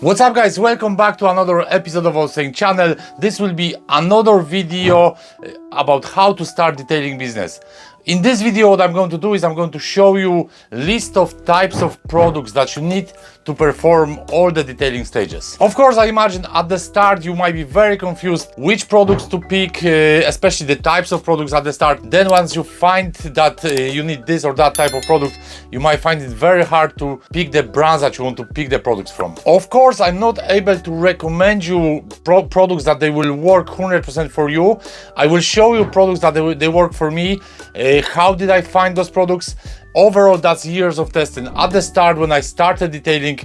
What's up guys, welcome back to another episode of All Saying channel. This will be another video about how to start detailing business. In this video what I'm going to do is I'm going to show you list of types of products that you need to perform all the detailing stages. Of course, I imagine at the start you might be very confused which products to pick, especially the types of products at the start. Then once you find that you need this or that type of product, you might find it very hard to pick the brands that you want to pick the products from. Of course, I'm not able to recommend you products that they will work 100% for you. I will show you products that they work for me. How did I find those products? Overall, that's years of testing. At the start, when I started detailing,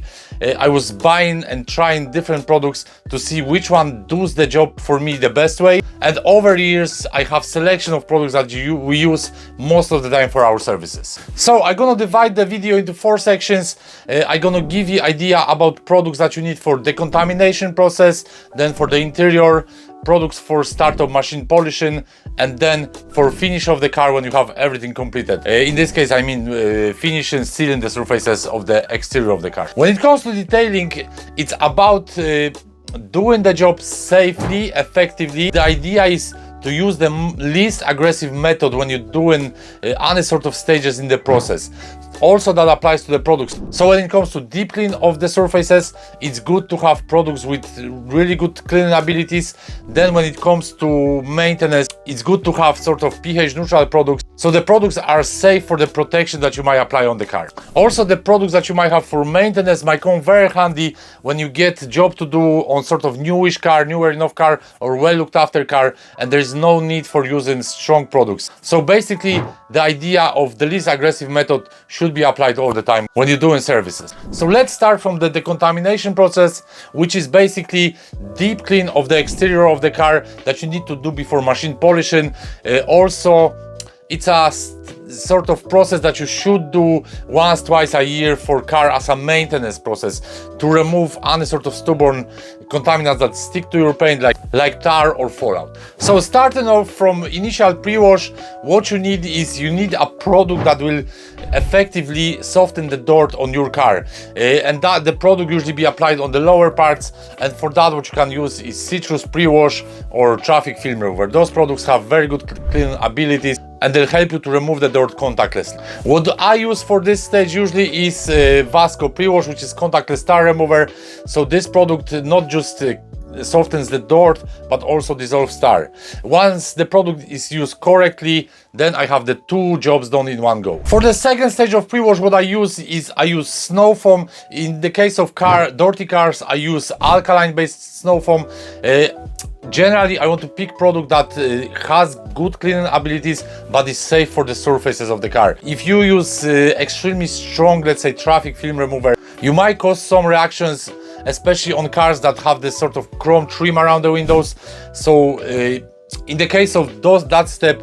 I was buying and trying different products to see which one does the job for me the best way. And over the years, I have selection of products that we use most of the time for our services. So I'm gonna divide the video into 4 sections. I'm gonna give you idea about products that you need for decontamination process, then for the interior, products for start of machine polishing, and then for finish of the car when you have everything completed. In this case, I mean finishing, sealing the surfaces of the exterior of the car. When it comes to detailing, it's about doing the job safely, effectively. The idea is to use the least aggressive method when you're doing any sort of stages in the process. Also, that applies to the products. So when it comes to deep clean of the surfaces, it's good to have products with really good cleaning abilities. Then when it comes to maintenance, it's good to have sort of pH neutral products, so the products are safe for the protection that you might apply on the car. Also, the products that you might have for maintenance might come very handy when you get a job to do on sort of newish car, newer enough car, or well looked after car, and there's no need for using strong products. So basically, the idea of the least aggressive method should be applied all the time when you're doing services. So let's start from the decontamination process, which is basically deep clean of the exterior of the car that you need to do before machine polishing. Also, it's a sort of process that you should do once, twice a year for car as a maintenance process to remove any sort of stubborn contaminants that stick to your paint like tar or fallout. So starting off from initial pre-wash, what you need is a product that will effectively soften the dirt on your car, and that the product usually be applied on the lower parts, and for that what you can use is citrus pre-wash or traffic film remover. Those products have very good cleaning abilities and they'll help you to remove the dirt contactlessly. What I use for this stage usually is Vasco pre-wash, which is contactless tar remover. So this product not just softens the dirt but also dissolves tar. Once the product is used correctly, then I have the 2 jobs done in one go. For the second stage of pre-wash, what I use snow foam. In the case of dirty cars, I use alkaline based snow foam. Generally, I want to pick product that has good cleaning abilities but is safe for the surfaces of the car. If you use extremely strong, let's say traffic film remover, you might cause some reactions, especially on cars that have this sort of chrome trim around the windows. So in the case of that step,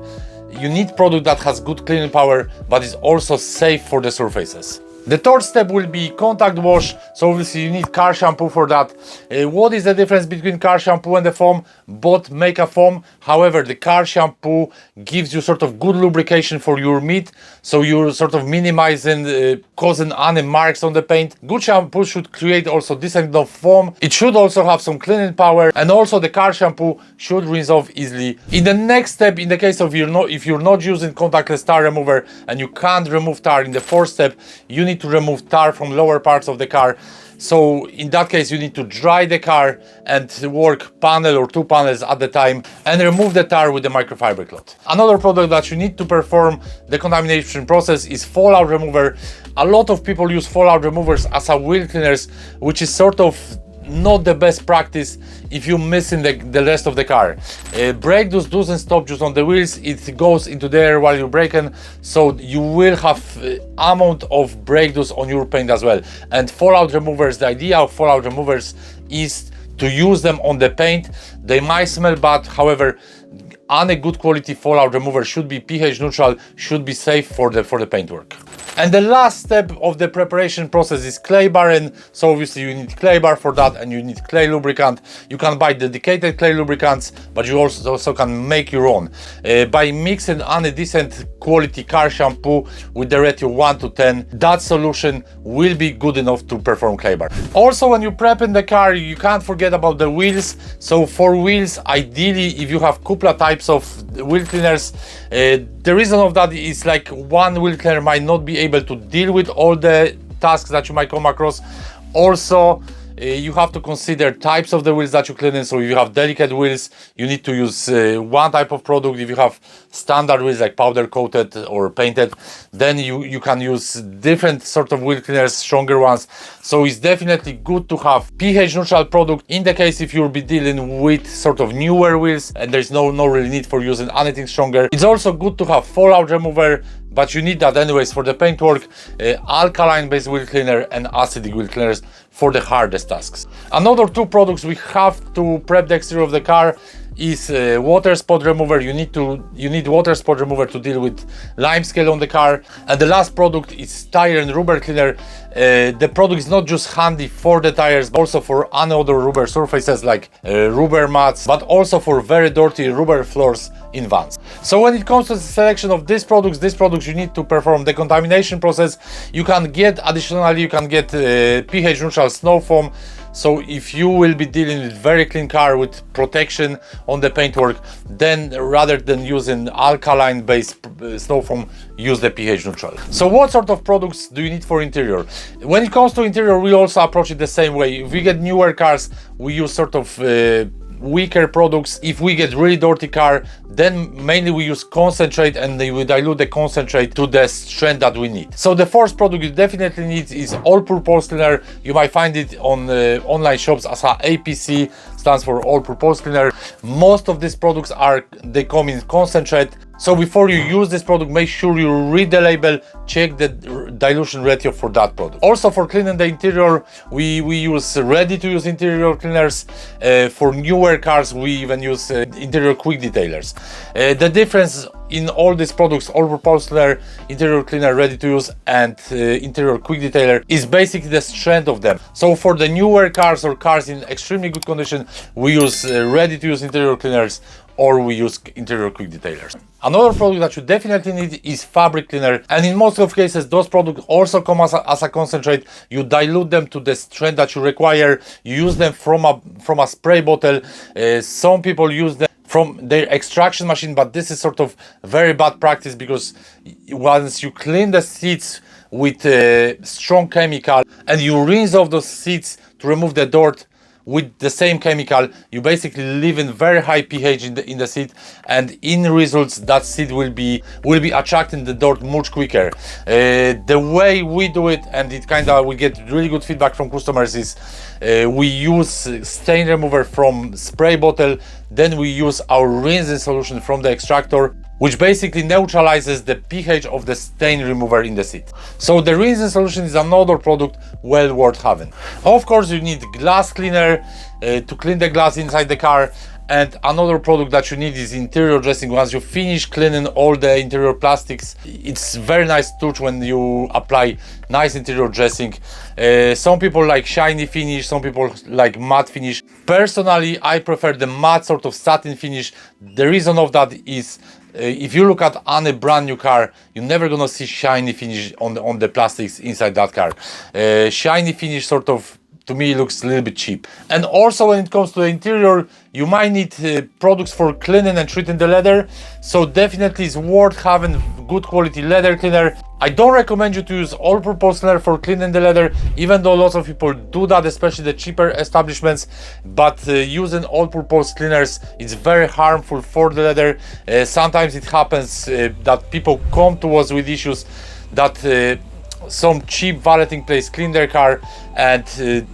you need product that has good cleaning power but is also safe for the surfaces. The third step will be contact wash. So obviously you need car shampoo for that. What is the difference between car shampoo and the foam? Both make a foam. However, the car shampoo gives you sort of good lubrication for your meat, so you're sort of minimizing causing any marks on the paint. Good shampoo should create also decent enough foam. It should also have some cleaning power, and also the car shampoo should rinse off easily. In the next step, in the case of if you're not using contactless tar remover and you can't remove tar, in the fourth step you need to remove tar from lower parts of the car. So in that case you need to dry the car and work panel or 2 panels at the time and remove the tar with the microfiber cloth. Another product that you need to perform the contamination process is fallout remover. A lot of people use fallout removers as a wheel cleaners, which is sort of not the best practice if you're missing the rest of the car. Brake dust doesn't stop just on the wheels, it goes into there while you're braking, so you will have amount of brake dust on your paint as well. And fallout removers, the idea of fallout removers is to use them on the paint. They might smell bad, however, any good quality fallout remover should be pH neutral, should be safe for the paintwork. And the last step of the preparation process is clay barring. So obviously you need clay bar for that, and you need clay lubricant. You can buy dedicated clay lubricants, but you also can make your own by mixing any decent quality car shampoo with the ratio 1 to 10. That solution will be good enough to perform clay bar. Also, when you prep in the car, you can't forget about the wheels. So for wheels, ideally, if you have couple types of wheel cleaners, the reason of that is like one wheel cleaner might not be able to deal with all the tasks that you might come across. Also, you have to consider types of the wheels that you clean in. So if you have delicate wheels, you need to use one type of product. If you have standard wheels like powder coated or painted, then you can use different sort of wheel cleaners, stronger ones. So it's definitely good to have pH neutral product in the case if you'll be dealing with sort of newer wheels and there's no really need for using anything stronger. It's also good to have fallout remover, but you need that anyways for the paintwork, alkaline based wheel cleaner and acidic wheel cleaners for the hardest tasks. Another two products we have to prep the exterior of the car is water spot remover. You need water spot remover to deal with lime scale on the car. And the last product is tire and rubber cleaner. The product is not just handy for the tires, but also for any other rubber surfaces like rubber mats, but also for very dirty rubber floors in vans. So when it comes to the selection of these products you need to perform the decontamination process. You can get pH neutral snow foam. So if you will be dealing with very clean car with protection on the paintwork, then rather than using alkaline based snow foam, use the pH neutral. So what sort of products do you need for interior? When it comes to interior, we also approach it the same way. If we get newer cars, we use sort of weaker products. If we get really dirty car, then mainly we use concentrate and we dilute the concentrate to the strength that we need. So the first product you definitely need is all-purpose cleaner. You might find it on online shops as a APC, stands for all-purpose cleaner. Most of these products they come in concentrate. So before you use this product, make sure you read the label, check the dilution ratio for that product. Also for cleaning the interior, we use ready-to-use interior cleaners. For newer cars, we even use interior quick detailers. The difference in all these products, all-purpose cleaner, interior cleaner, ready-to-use, and interior quick detailer, is basically the strength of them. So for the newer cars or cars in extremely good condition, we use ready-to-use interior cleaners, or we use interior quick detailers. Another product that you definitely need is fabric cleaner, and in most of cases those products also come as a concentrate. You dilute them to the strength that you require. You use them from a spray bottle. Some people use them from their extraction machine, but this is sort of very bad practice, because once you clean the seats with strong chemical and you rinse off those seats to remove the dirt with the same chemical, you basically leave in very high pH in the seat, and in results that seat will be attracting the dirt much quicker. The way we do it, and we get really good feedback from customers, is we use stain remover from spray bottle, then we use our rinsing solution from the extractor, which basically neutralizes the pH of the stain remover in the seat. So the rinsing solution is another product well worth having. Of course, you need glass cleaner to clean the glass inside the car, and another product that you need is interior dressing. Once you finish cleaning all the interior plastics, it's very nice touch when you apply nice interior dressing. Some people like shiny finish, some people like matte finish. Personally, I prefer the matte sort of satin finish. The reason of that is, if you look at any brand new car, you're never gonna see shiny finish on the plastics inside that car. Shiny finish sort of, to me, looks a little bit cheap. And also when it comes to the interior, you might need products for cleaning and treating the leather. So definitely it's worth having good quality leather cleaner. I don't recommend you to use all-purpose cleaner for cleaning the leather, even though lots of people do that, especially the cheaper establishments. But using all-purpose cleaners is very harmful for the leather. Sometimes it happens that people come to us with issues that some cheap valeting place clean their car and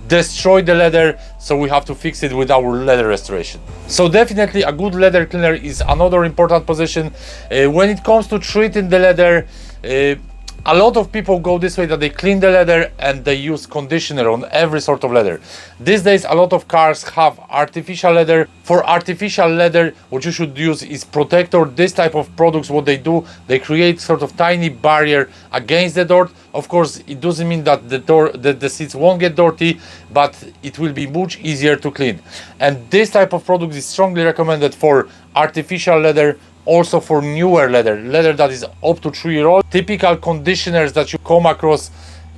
destroy the leather, so we have to fix it with our leather restoration. So definitely a good leather cleaner is another important position. When it comes to treating the leather, A lot of people go this way, that they clean the leather and they use conditioner on every sort of leather. These days a lot of cars have artificial leather. For artificial leather, what you should use is protector. This type of products, what they do, they create sort of tiny barrier against the dirt. Of course, it doesn't mean that the seats won't get dirty, but it will be much easier to clean. And this type of product is strongly recommended for artificial leather, also for newer leather that is up to 3 years old. Typical conditioners that you come across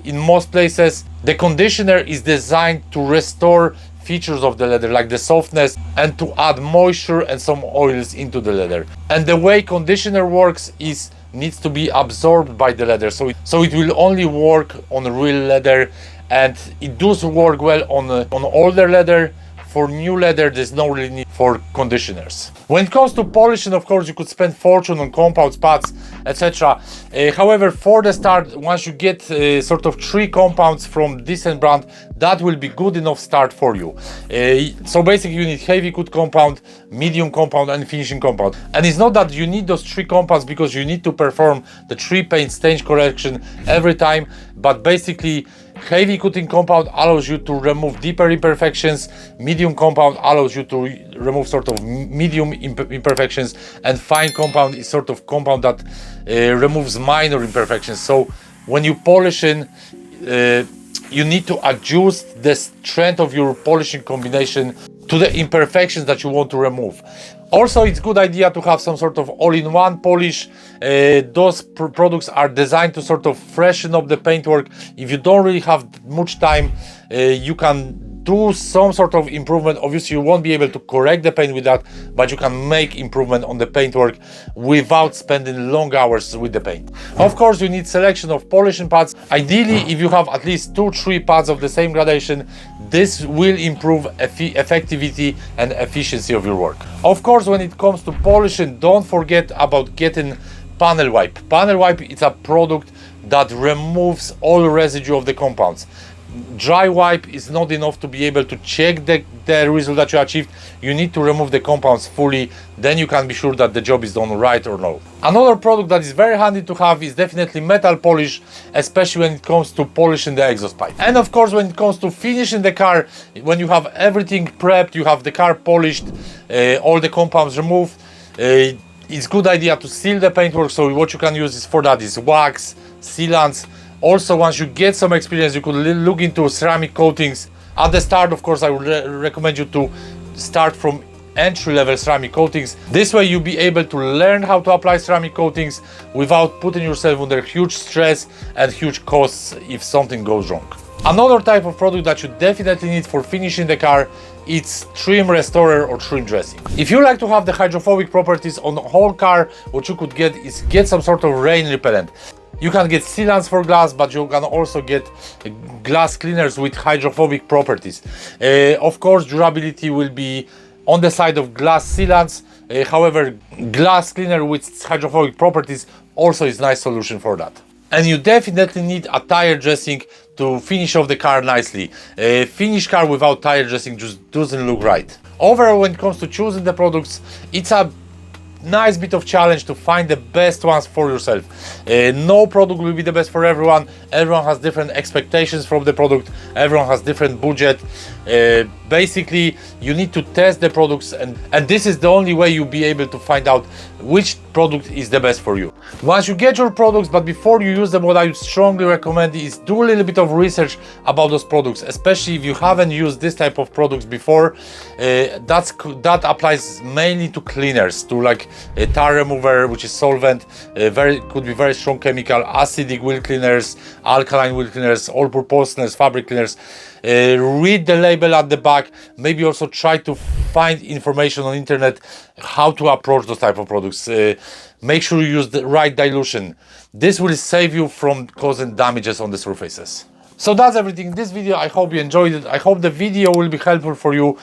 in most places, the conditioner is designed to restore features of the leather, like the softness, and to add moisture and some oils into the leather. And the way conditioner works is needs to be absorbed by the leather, so it will only work on real leather, and it does work well on older leather. For new leather, there's no really need for conditioners. When it comes to polishing, of course, you could spend fortune on compounds, pads, etc. However, for the start, once you get sort of 3 compounds from decent brand, that will be good enough start for you. So basically, you need heavy coat compound, medium compound, and finishing compound. And it's not that you need those 3 compounds because you need to perform the 3 paint stain correction every time, but basically, heavy coating compound allows you to remove deeper imperfections, medium compound allows you to remove sort of medium imperfections, and fine compound is sort of compound that removes minor imperfections. So when you polishing, you need to adjust the strength of your polishing combination to the imperfections that you want to remove. Also, it's a good idea to have some sort of all-in-one polish. Those products are designed to sort of freshen up the paintwork. If you don't really have much time, you can do some sort of improvement. Obviously, you won't be able to correct the paint with that, but you can make improvement on the paintwork without spending long hours with the paint. Of course, you need selection of polishing pads. Ideally, if you have at least 2-3 pads of the same gradation, this will improve effectivity and efficiency of your work. Of course, when it comes to polishing, don't forget about getting panel wipe. Panel wipe is a product that removes all residue of the compounds. Dry wipe is not enough to be able to check the result that you achieved. You need to remove the compounds fully, then you can be sure that the job is done right or no. Another product that is very handy to have is definitely metal polish, especially when it comes to polishing the exhaust pipe. And of course, when it comes to finishing the car, when you have everything prepped, you have the car polished, all the compounds removed, it's a good idea to seal the paintwork. So what you can use for that is wax, sealants. Also, once you get some experience, you could look into ceramic coatings. At the start, of course, I would recommend you to start from entry-level ceramic coatings. This way you'll be able to learn how to apply ceramic coatings without putting yourself under huge stress and huge costs if something goes wrong. Another type of product that you definitely need for finishing the car, it's trim restorer or trim dressing. If you like to have the hydrophobic properties on the whole car, what you could get is some sort of rain repellent. You can get sealants for glass, but you can also get glass cleaners with hydrophobic properties. Of course, durability will be on the side of glass sealants. However, glass cleaner with hydrophobic properties also is a nice solution for that. And you definitely need a tire dressing to finish off the car nicely. A finished car without tire dressing just doesn't look right. Overall, when it comes to choosing the products, it's a nice bit of challenge to find the best ones for yourself. No product will be the best for everyone. Everyone has different expectations from the product. Everyone has different budget. Basically, you need to test the products, and this is the only way you'll be able to find out which product is the best for you. Once you get your products, but before you use them, what I would strongly recommend is do a little bit of research about those products, especially if you haven't used this type of products before. That applies mainly to cleaners, to like a tar remover, which is solvent, could be very strong chemical, acidic wheel cleaners, alkaline wheel cleaners, all-purpose cleaners, fabric cleaners. Read the label at the back. Maybe also try to find information on internet how to approach those type of products. Make sure you use the right dilution. This will save you from causing damages on the surfaces. So that's everything in this video. I hope you enjoyed it. I hope the video will be helpful for you,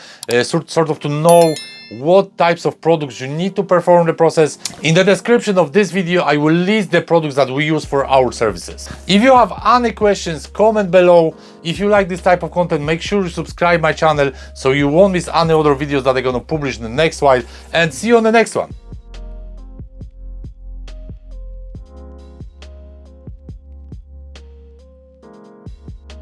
sort of to know what types of products you need to perform the process. In the description of this video, I will list the products that we use for our services. If you have any questions, comment below. If you like this type of content, make sure you subscribe my channel so you won't miss any other videos that I'm gonna publish in the next while, and see you on the next one.